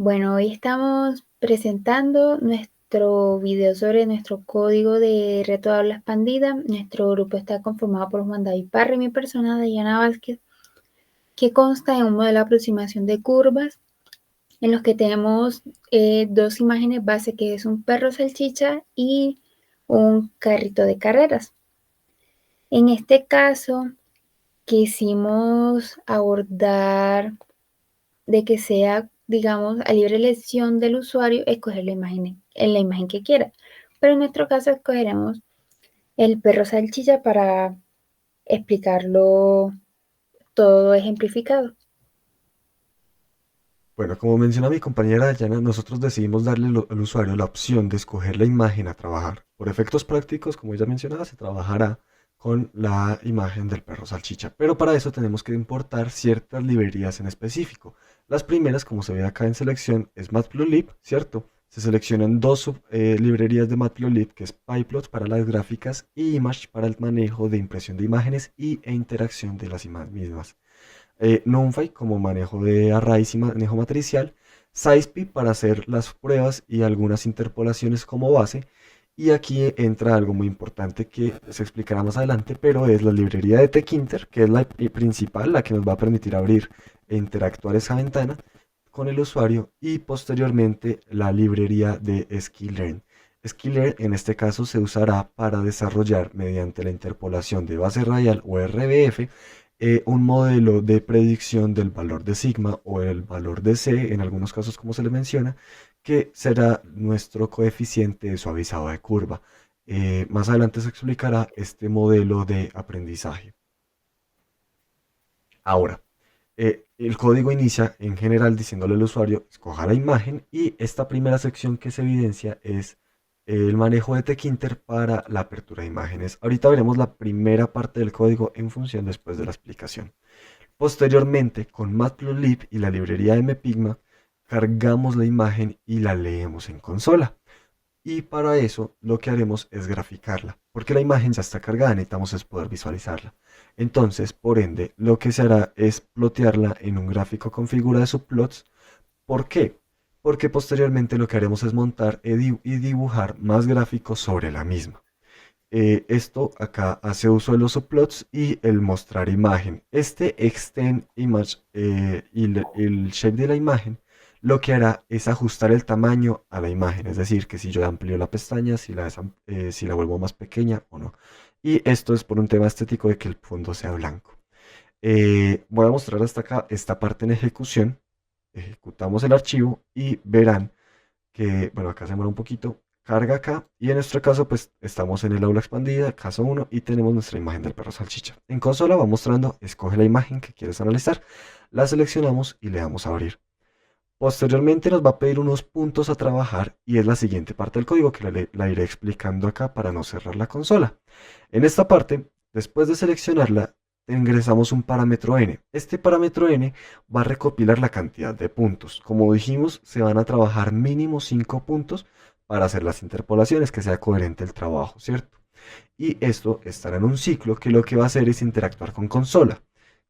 Bueno, hoy estamos presentando nuestro video sobre nuestro código de reto de habla expandida. Nuestro grupo está conformado por Juan David Parra y mi persona, Dayana Vázquez, que consta de un modelo de aproximación de curvas en los que tenemos dos imágenes base, que es un perro salchicha y un carrito de carreras. En este caso, quisimos abordar de que sea, digamos, a libre elección del usuario escoger la imagen que quiera. Pero en nuestro caso escogeremos el perro salchicha para explicarlo todo ejemplificado. Bueno, como menciona mi compañera Dayana, nosotros decidimos darle al usuario la opción de escoger la imagen a trabajar. Por efectos prácticos, como ella mencionaba, se trabajará con la imagen del perro salchicha. Pero para eso tenemos que importar ciertas librerías en específico. Las primeras, como se ve acá en selección, es Matplotlib, ¿cierto? Se seleccionan dos librerías de Matplotlib, que es PyPlot para las gráficas y Image para el manejo de impresión de imágenes e interacción de las mismas. NumPy como manejo de arrays y manejo matricial, SciPy para hacer las pruebas y algunas interpolaciones como base. Y aquí entra algo muy importante que se explicará más adelante, pero es la librería de Tkinter, que es la principal, la que nos va a permitir abrir e interactuar esa ventana con el usuario, y posteriormente la librería de Sklearn. Sklearn en este caso se usará para desarrollar mediante la interpolación de base radial o RBF un modelo de predicción del valor de sigma o el valor de C, en algunos casos como se le menciona, que será nuestro coeficiente de suavizado de curva. Más adelante se explicará este modelo de aprendizaje. Ahora, el código inicia en general diciéndole al usuario, escoja la imagen, y esta primera sección que se evidencia es el manejo de Tkinter para la apertura de imágenes. Ahorita veremos la primera parte del código en función después de la explicación. Posteriormente, con Matplotlib y la librería MPigma, cargamos la imagen y la leemos en consola. Y para eso lo que haremos es graficarla, porque la imagen ya está cargada, necesitamos es poder visualizarla. Entonces, por ende, lo que se hará es plotearla en un gráfico con figura de subplots. ¿Por qué? Porque posteriormente lo que haremos es montar y dibujar más gráficos sobre la misma. Esto acá hace uso de los subplots y el mostrar imagen. Este extend image y el shape de la imagen lo que hará es ajustar el tamaño a la imagen. Es decir, que si yo amplio la pestaña, si la vuelvo más pequeña o no. Y esto es por un tema estético de que el fondo sea blanco. Voy a mostrar hasta acá esta parte en ejecución. Ejecutamos el archivo y verán que, bueno, acá se demora un poquito, carga acá, y en nuestro caso pues estamos en el aula expandida, caso uno, y tenemos nuestra imagen del perro salchicha. En consola va mostrando, escoge la imagen que quieres analizar, la seleccionamos y le damos a abrir. Posteriormente nos va a pedir unos puntos a trabajar, y es la siguiente parte del código que la iré explicando acá para no cerrar la consola. En esta parte, después de seleccionarla, ingresamos un parámetro n. Este parámetro n va a recopilar la cantidad de puntos. Como dijimos, se van a trabajar mínimo 5 puntos para hacer las interpolaciones, que sea coherente el trabajo, ¿cierto? Y esto estará en un ciclo que lo que va a hacer es interactuar con consola.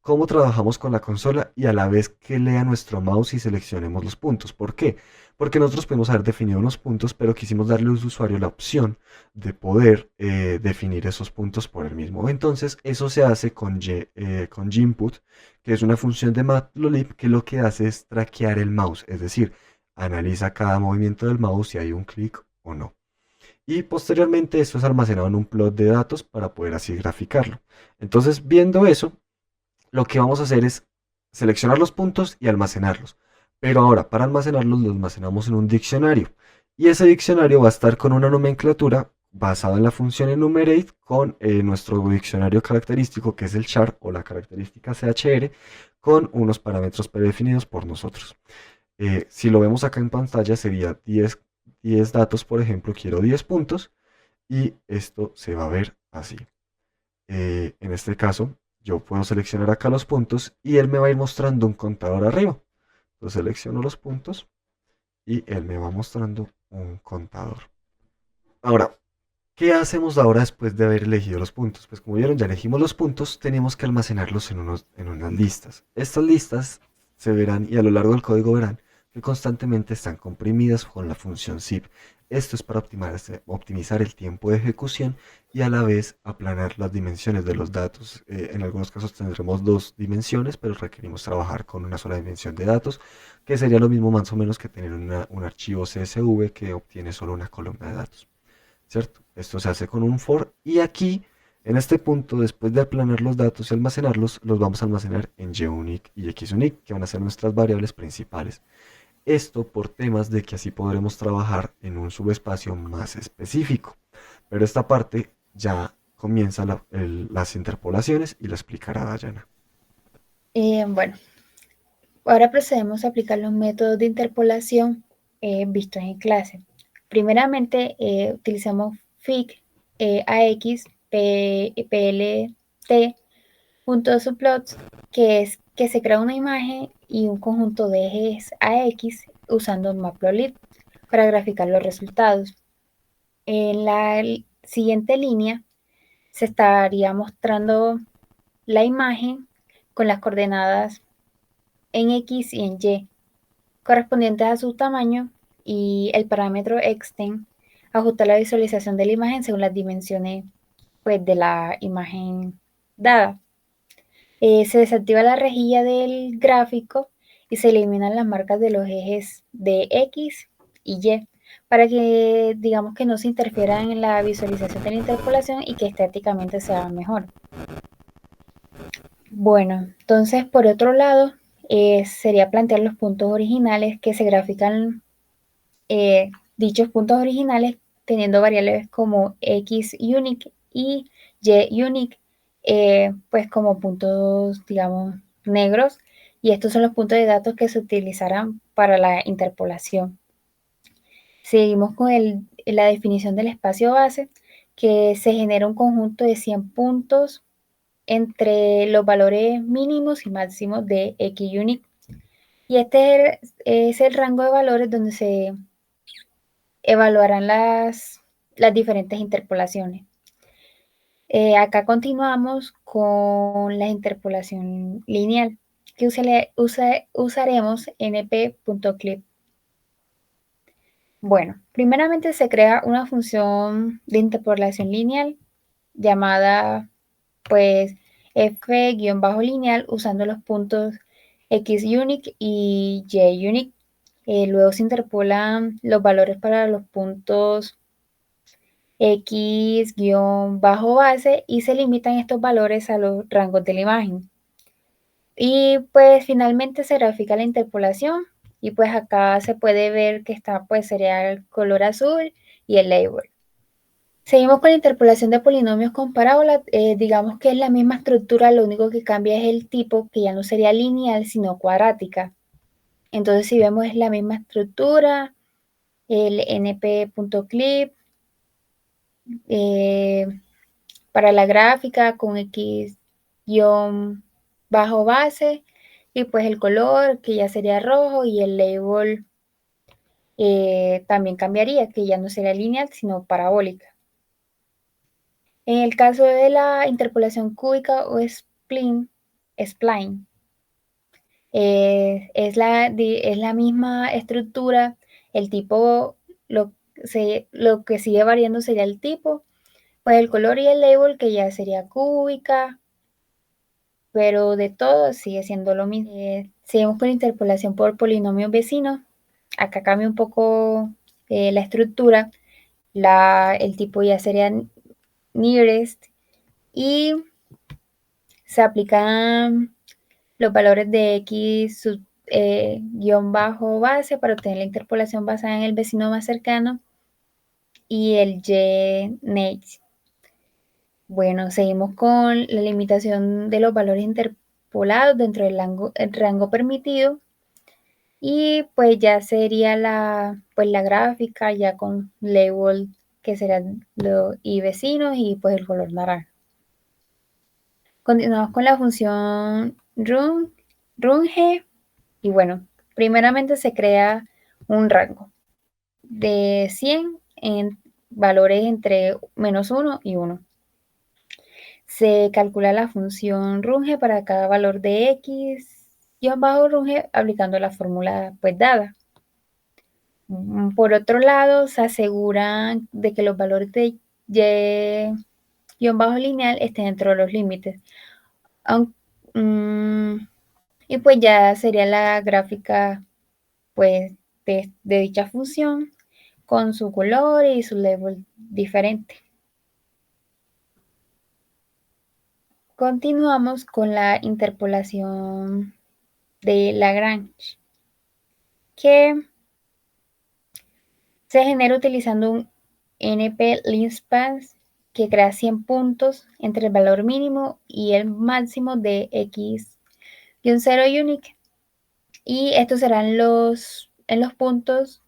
¿Cómo trabajamos con la consola y a la vez que lea nuestro mouse y seleccionemos los puntos? ¿Por qué? Porque nosotros podemos haber definido unos puntos, pero quisimos darle al usuario la opción de poder definir esos puntos por él mismo. Entonces, eso se hace con Jinput, que es una función de Matplotlib que lo que hace es traquear el mouse, es decir, analiza cada movimiento del mouse si hay un clic o no. Y posteriormente esto es almacenado en un plot de datos para poder así graficarlo. Entonces, viendo eso, lo que vamos a hacer es seleccionar los puntos y almacenarlos. Pero ahora, para almacenarlos, los almacenamos en un diccionario. Y ese diccionario va a estar con una nomenclatura basada en la función enumerate con nuestro diccionario característico, que es el char o la característica CHR, con unos parámetros predefinidos por nosotros. Si lo vemos acá en pantalla, sería 10 datos, por ejemplo, quiero 10 puntos, y esto se va a ver así. En este caso, yo puedo seleccionar acá los puntos y él me va a ir mostrando un contador arriba. Entonces selecciono los puntos y él me va mostrando un contador. Ahora, ¿qué hacemos ahora después de haber elegido los puntos? Pues como vieron, ya elegimos los puntos, tenemos que almacenarlos en unas listas. Estas listas se verán, y a lo largo del código verán, que constantemente están comprimidas con la función zip. Esto es para optimizar el tiempo de ejecución y a la vez aplanar las dimensiones de los datos. En algunos casos tendremos dos dimensiones, pero requerimos trabajar con una sola dimensión de datos, que sería lo mismo más o menos que tener un archivo CSV que obtiene solo una columna de datos. ¿Cierto? Esto se hace con un for y aquí, en este punto, después de aplanar los datos y almacenarlos, los vamos a almacenar en JUnit y XUnit, que van a ser nuestras variables principales. Esto por temas de que así podremos trabajar en un subespacio más específico. Pero esta parte ya comienza las interpolaciones y la explicará Dayana. Bueno, ahora procedemos a aplicar los métodos de interpolación vistos en clase. Primeramente, utilizamos FIG, AX, PLT, subplots, que es que se crea una imagen y un conjunto de ejes AX usando Matplotlib para graficar los resultados. En la siguiente línea se estaría mostrando la imagen con las coordenadas en X y en Y correspondientes a su tamaño y el parámetro extend ajusta la visualización de la imagen según las dimensiones pues, de la imagen dada. Se desactiva la rejilla del gráfico y se eliminan las marcas de los ejes de X y Y para que digamos que no se interfieran en la visualización de la interpolación y que estéticamente sea mejor. Bueno, entonces por otro lado sería plantear los puntos originales que se grafican dichos puntos originales teniendo variables como X unique y Y unique, pues como puntos, digamos, negros, y estos son los puntos de datos que se utilizarán para la interpolación. Seguimos con la definición del espacio base, que se genera un conjunto de 100 puntos entre los valores mínimos y máximos de X unique. Y este es el rango de valores donde se evaluarán las diferentes interpolaciones. Acá continuamos con la interpolación lineal, que usaremos np.clip. Bueno, primeramente se crea una función de interpolación lineal llamada pues f-lineal usando los puntos x-unique y y-unique. Luego se interpolan los valores para los puntos x-base y se limitan estos valores a los rangos de la imagen. Y pues finalmente se grafica la interpolación y pues acá se puede ver que está pues sería el color azul y el label. Seguimos con la interpolación de polinomios con parábola. Digamos que es la misma estructura, lo único que cambia es el tipo, que ya no sería lineal, sino cuadrática. Entonces, si vemos, es la misma estructura, el np.clip, para la gráfica con x-base, y pues el color, que ya sería rojo, y el label también cambiaría, que ya no sería lineal, sino parabólica. En el caso de la interpolación cúbica o spline, es la misma estructura, el tipo, lo que sigue variando sería el tipo, pues el color y el label, que ya sería cúbica, pero de todo sigue siendo lo mismo. Seguimos con la interpolación por polinomios vecinos. Acá cambia un poco la estructura, el tipo ya sería nearest, y se aplican los valores de x guión bajo base para obtener la interpolación basada en el vecino más cercano y el y next. Bueno, seguimos con la limitación de los valores interpolados dentro del rango permitido, y pues ya sería la gráfica ya con label, que serán y vecinos, y pues el color naranja. Continuamos con la función runge, y bueno, primeramente se crea un rango de 100 en valores entre -1 y 1. Se calcula la función runge para cada valor de x-runge aplicando la fórmula pues dada. Por otro lado, se aseguran de que los valores de y bajo lineal estén dentro de los límites. Y pues ya sería la gráfica pues de dicha función con su color y su label diferente. Continuamos con la interpolación de Lagrange, que se genera utilizando un NP-Linspan que crea 100 puntos entre el valor mínimo y el máximo de x-0 unique. Y estos serán en los puntos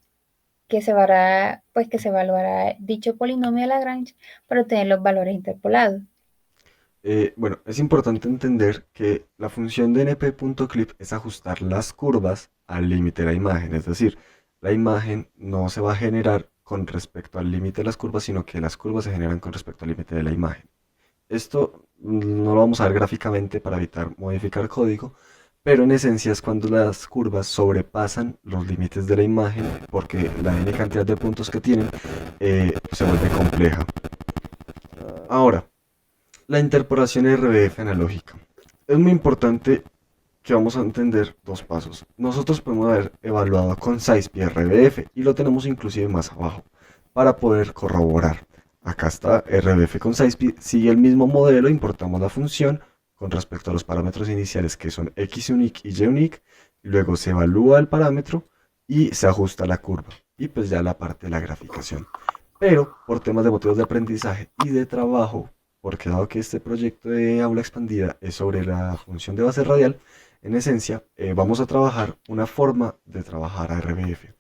que se evaluará dicho polinomio de Lagrange para obtener los valores interpolados. Bueno, es importante entender que la función de np.clip es ajustar las curvas al límite de la imagen, es decir, la imagen no se va a generar con respecto al límite de las curvas, sino que las curvas se generan con respecto al límite de la imagen. Esto no lo vamos a ver gráficamente para evitar modificar código, pero en esencia es cuando las curvas sobrepasan los límites de la imagen, porque la n cantidad de puntos que tienen se vuelve compleja. Ahora, la interpolación RBF analógica. Es muy importante que vamos a entender dos pasos. Nosotros podemos haber evaluado con SciSpi RBF y lo tenemos inclusive más abajo para poder corroborar. Acá está RBF con SciSpi, sigue el mismo modelo, importamos la función con respecto a los parámetros iniciales que son xunique y yunique, y luego se evalúa el parámetro y se ajusta la curva y pues ya la parte de la graficación. Pero por temas de motivos de aprendizaje y de trabajo, porque dado que este proyecto de aula expandida es sobre la función de base radial, en esencia vamos a trabajar una forma de trabajar a RBF.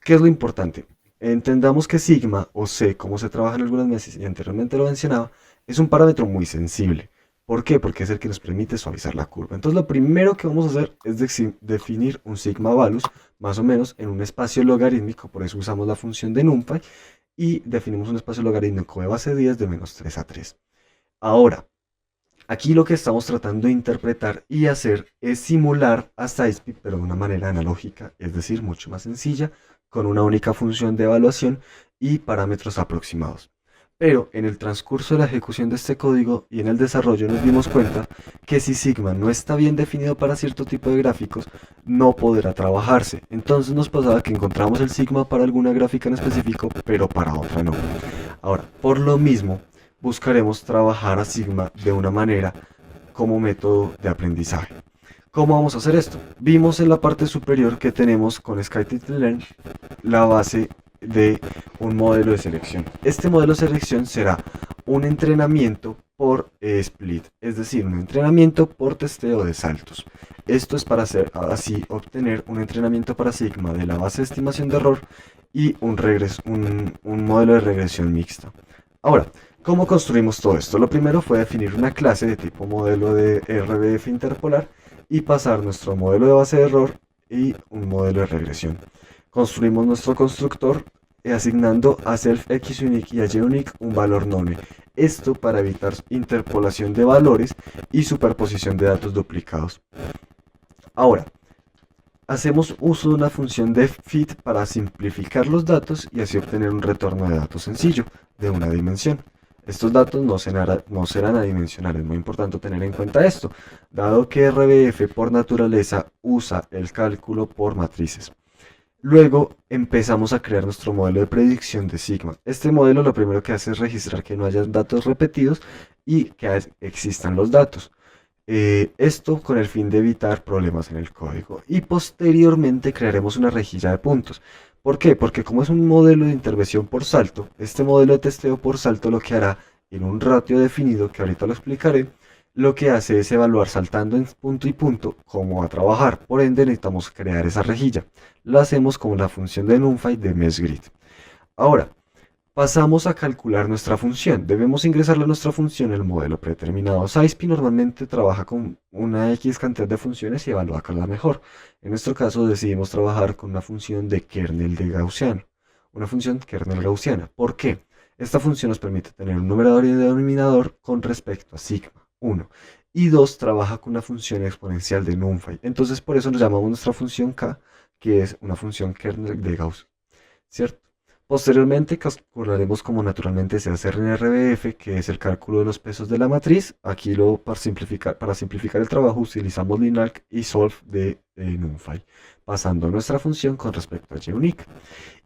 ¿Qué es lo importante? Entendamos que sigma o c, como se trabaja en algunas meses y anteriormente lo mencionaba, es un parámetro muy sensible. ¿Por qué? Porque es el que nos permite suavizar la curva. Entonces lo primero que vamos a hacer es definir un sigma valus, más o menos en un espacio logarítmico, por eso usamos la función de NumPy, y definimos un espacio logarítmico de base 10 de menos 3 a 3. Ahora, aquí lo que estamos tratando de interpretar y hacer es simular a SciSpi, pero de una manera analógica, es decir, mucho más sencilla, con una única función de evaluación y parámetros aproximados. Pero en el transcurso de la ejecución de este código y en el desarrollo nos dimos cuenta que si sigma no está bien definido para cierto tipo de gráficos, no podrá trabajarse. Entonces nos pasaba que encontramos el sigma para alguna gráfica en específico, pero para otra no. Ahora, por lo mismo, buscaremos trabajar a sigma de una manera como método de aprendizaje. ¿Cómo vamos a hacer esto? Vimos en la parte superior que tenemos con scikit-learn la base de un modelo de selección. Este modelo de selección será un entrenamiento por split, es decir, un entrenamiento por testeo de saltos. Esto es para hacer así obtener un entrenamiento para sigma de la base de estimación de error y un modelo de regresión mixta. Ahora, ¿cómo construimos todo esto? Lo primero fue definir una clase de tipo modelo de RBF interpolar y pasar nuestro modelo de base de error y un modelo de regresión. Construimos nuestro constructor asignando a self-xunique y a yunique un valor none. Esto para evitar interpolación de valores y superposición de datos duplicados. Ahora, hacemos uso de una función de fit para simplificar los datos y así obtener un retorno de datos sencillo de una dimensión. Estos datos no serán adimensionales, es muy importante tener en cuenta esto, dado que RBF por naturaleza usa el cálculo por matrices. Luego empezamos a crear nuestro modelo de predicción de sigma. Este modelo lo primero que hace es registrar que no haya datos repetidos y que existan los datos. Esto con el fin de evitar problemas en el código. Y posteriormente crearemos una rejilla de puntos. ¿Por qué? Porque como es un modelo de intervención por salto, este modelo de testeo por salto lo que hará en un ratio definido, que ahorita lo explicaré, lo que hace es evaluar saltando en punto y punto cómo va a trabajar. Por ende necesitamos crear esa rejilla. Lo hacemos con la función de NumPy de MeshGrid. Ahora, pasamos a calcular nuestra función. Debemos ingresarle a nuestra función el modelo predeterminado. SciSpi normalmente trabaja con una X cantidad de funciones y evalúa cuál es la mejor. En nuestro caso decidimos trabajar con una función de kernel de Gaussiano. Una función kernel gaussiana. ¿Por qué? Esta función nos permite tener un numerador y un denominador con respecto a sigma. 1. Y 2. Trabaja con una función exponencial de NumPy. Entonces por eso nos llamamos nuestra función K, que es una función kernel de Gauss. ¿cierto? Posteriormente calcularemos como naturalmente se hace en RBF, que es el cálculo de los pesos de la matriz. Aquí para simplificar el trabajo utilizamos linalc y solve de NumPy, pasando nuestra función con respecto a JUnit.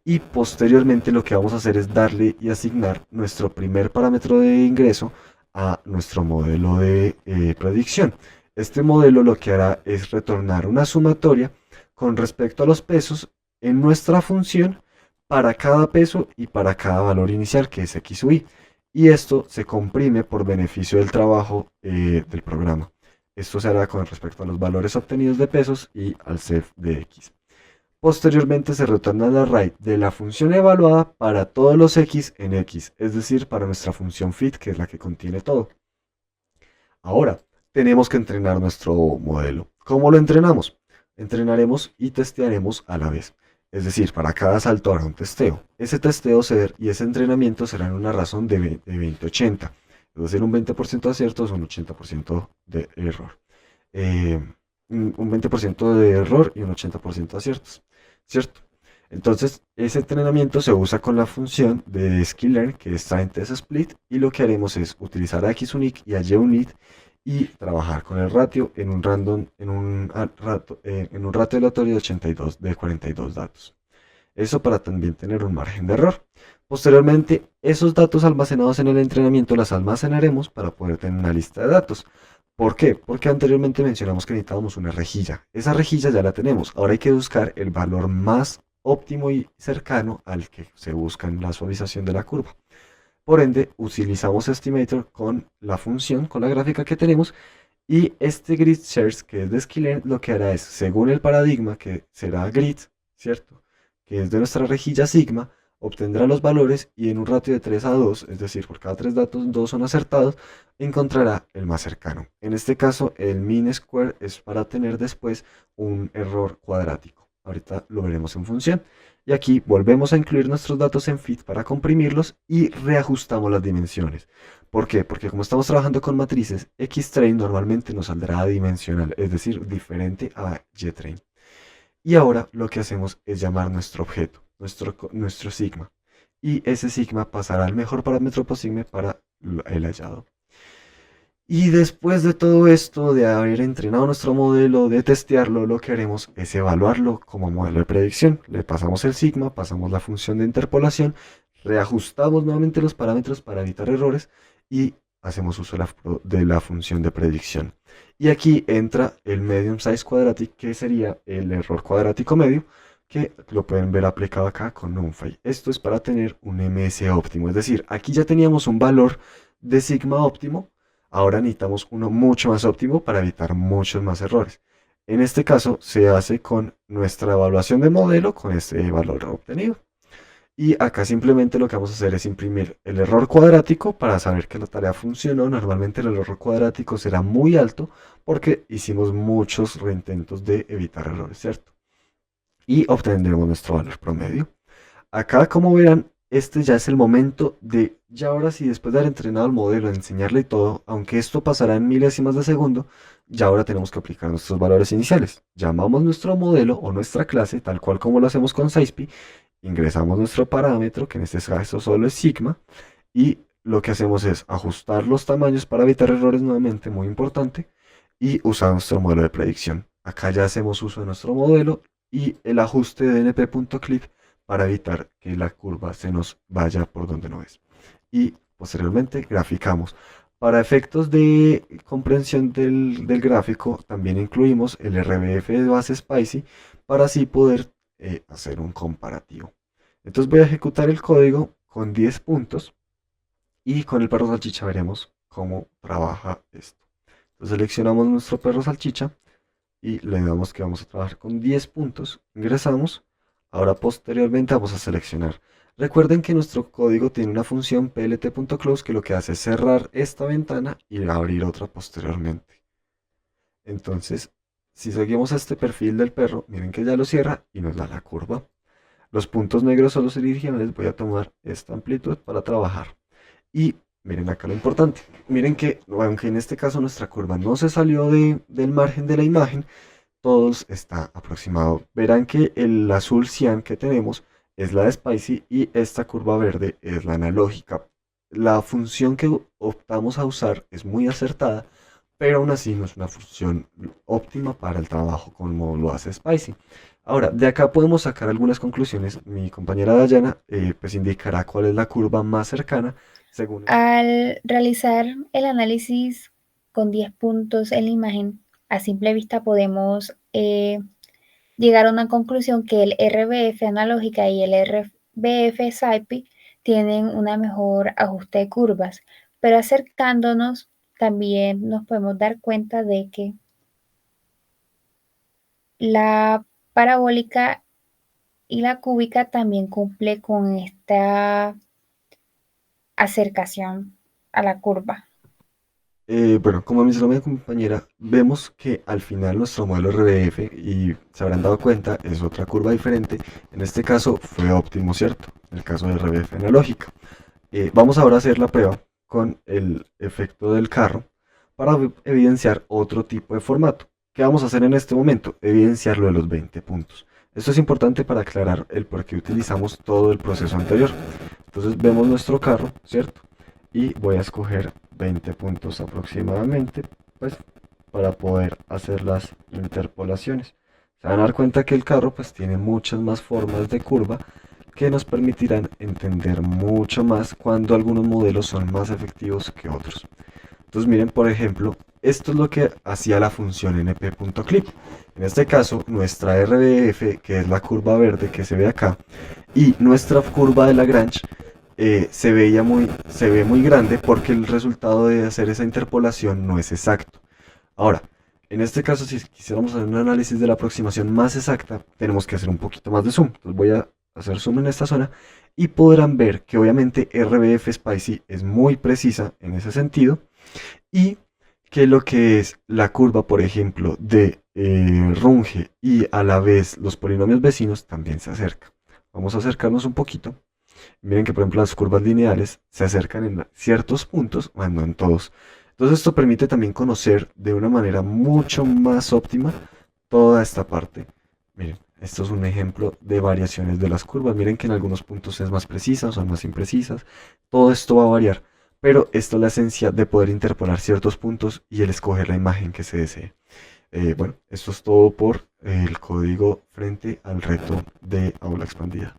Y posteriormente lo que vamos a hacer es darle y asignar nuestro primer parámetro de ingreso a nuestro modelo de predicción. Este modelo lo que hará es retornar una sumatoria con respecto a los pesos en nuestra función para cada peso y para cada valor inicial, que es x o y. Y esto se comprime por beneficio del trabajo del programa. Esto se hará con respecto a los valores obtenidos de pesos y al CEF de x. Posteriormente se retorna el array de la función evaluada para todos los x en x, es decir, para nuestra función fit, que es la que contiene todo. Ahora, tenemos que entrenar nuestro modelo. ¿Cómo lo entrenamos? Entrenaremos y testearemos a la vez. Es decir, para cada salto habrá un testeo. Ese testeo y ese entrenamiento serán una razón de 20-80. Es decir, un 20% de aciertos, un 80% de error. Un 20% de error y un 80% de aciertos, ¿cierto? Entonces, ese entrenamiento se usa con la función de sklearn, que está en testSplit, y lo que haremos es utilizar a xUnit y a YUnit y trabajar con el ratio en un ratio aleatorio de 42 datos. Eso para también tener un margen de error. Posteriormente, esos datos almacenados en el entrenamiento las almacenaremos para poder tener una lista de datos. ¿Por qué? Porque anteriormente mencionamos que necesitábamos una rejilla. Esa rejilla ya la tenemos. Ahora hay que buscar el valor más óptimo y cercano al que se busca en la suavización de la curva. Por ende, utilizamos Estimator con la función, con la gráfica que tenemos, y este grid shares, que es de sklearn, lo que hará es, según el paradigma, que será grid, ¿cierto? Que es de nuestra rejilla sigma, obtendrá los valores y en un ratio de 3 a 2, es decir, por cada 3 datos, 2 son acertados, encontrará el más cercano. En este caso, el mean square es para tener después un error cuadrático. Ahorita lo veremos en función. Y aquí volvemos a incluir nuestros datos en fit para comprimirlos y reajustamos las dimensiones. ¿Por qué? Porque como estamos trabajando con matrices, Xtrain normalmente nos saldrá adimensional, es decir, diferente a YTrain. Y ahora lo que hacemos es llamar nuestro objeto, nuestro sigma. Y ese sigma pasará al mejor parámetro posible para el hallado. Y después de todo esto, de haber entrenado nuestro modelo, de testearlo, lo que haremos es evaluarlo como modelo de predicción. Le pasamos el sigma, pasamos la función de interpolación, reajustamos nuevamente los parámetros para evitar errores y hacemos uso de la función de predicción. Y aquí entra el medium size quadratic, que sería el error cuadrático medio, que lo pueden ver aplicado acá con NumPy. Esto es para tener un MS óptimo, es decir, aquí ya teníamos un valor de sigma óptimo. Ahora necesitamos uno mucho más óptimo para evitar muchos más errores. En este caso se hace con nuestra evaluación de modelo con este valor obtenido. Y acá simplemente lo que vamos a hacer es imprimir el error cuadrático para saber que la tarea funcionó. Normalmente el error cuadrático será muy alto porque hicimos muchos reintentos de evitar errores, ¿cierto? Y obtendremos nuestro valor promedio. Acá, como verán, este ya es el momento de, ya ahora sí, después de haber entrenado el modelo, enseñarle todo, aunque esto pasará en milésimas de segundo, ya ahora tenemos que aplicar nuestros valores iniciales. Llamamos nuestro modelo o nuestra clase, tal cual como lo hacemos con SciPy, ingresamos nuestro parámetro, que en este caso solo es sigma, y lo que hacemos es ajustar los tamaños para evitar errores nuevamente, muy importante, y usar nuestro modelo de predicción. Acá ya hacemos uso de nuestro modelo y el ajuste de np.clip para evitar que la curva se nos vaya por donde no es. Y posteriormente graficamos. Para efectos de comprensión del gráfico, también incluimos el RBF de base Spicy para así poder hacer un comparativo. Entonces voy a ejecutar el código con 10 puntos y con el perro salchicha veremos cómo trabaja esto. Entonces seleccionamos nuestro perro salchicha y le damos que vamos a trabajar con 10 puntos, ingresamos. Ahora posteriormente vamos a seleccionar. Recuerden que nuestro código tiene una función plt.close que lo que hace es cerrar esta ventana y abrir otra posteriormente. Entonces, si seguimos este perfil del perro, miren que ya lo cierra y nos da la curva. Los puntos negros son los originales, voy a tomar esta amplitud para trabajar. Y miren acá lo importante. Miren que, aunque en este caso nuestra curva no se salió del margen de la imagen, todos está aproximado. Verán que el azul cian que tenemos es la de Spicy y esta curva verde es la analógica. La función que optamos a usar es muy acertada, pero aún así no es una función óptima para el trabajo como lo hace Spicy. Ahora, de acá podemos sacar algunas conclusiones. Mi compañera Dayana pues indicará cuál es la curva más cercana según el... Al realizar el análisis con 10 puntos en la imagen, a simple vista podemos llegar a una conclusión que el RBF analógica y el RBF SIPI tienen una mejor ajuste de curvas, pero acercándonos también nos podemos dar cuenta de que la parabólica y la cúbica también cumple con esta acercación a la curva. Bueno, como mencionó mi compañera, vemos que al final nuestro modelo RBF, y se habrán dado cuenta, es otra curva diferente. En este caso fue óptimo, ¿cierto? En el caso de RBF analógica. Vamos ahora a hacer la prueba con el efecto del carro para evidenciar otro tipo de formato. ¿Qué vamos a hacer en este momento? Evidenciar lo de los 20 puntos. Esto es importante para aclarar el por qué utilizamos todo el proceso anterior. Entonces vemos nuestro carro, ¿cierto? Y voy a escoger 20 puntos aproximadamente, pues para poder hacer las interpolaciones. Se van a dar cuenta que el carro pues tiene muchas más formas de curva que nos permitirán entender mucho más cuando algunos modelos son más efectivos que otros. Entonces miren, por ejemplo, esto es lo que hacía la función np.clip. En este caso, nuestra RBF, que es la curva verde que se ve acá, y nuestra curva de Lagrange se ve muy grande porque el resultado de hacer esa interpolación no es exacto. Ahora, en este caso, si quisiéramos hacer un análisis de la aproximación más exacta, tenemos que hacer un poquito más de zoom. Entonces voy a hacer zoom en esta zona y podrán ver que obviamente RBF Spicy es muy precisa en ese sentido y que lo que es la curva, por ejemplo, de Runge y a la vez los polinomios vecinos también se acerca. Vamos a acercarnos un poquito. Miren que por ejemplo las curvas lineales se acercan en ciertos puntos, bueno, no en todos. Entonces esto permite también conocer de una manera mucho más óptima toda esta parte. Miren, esto es un ejemplo de variaciones de las curvas. Miren que en algunos puntos es más precisa, son más imprecisas. Todo esto va a variar, pero esto es la esencia de poder interpolar ciertos puntos y el escoger la imagen que se desee. Bueno, esto es todo por el código frente al reto de aula expandida.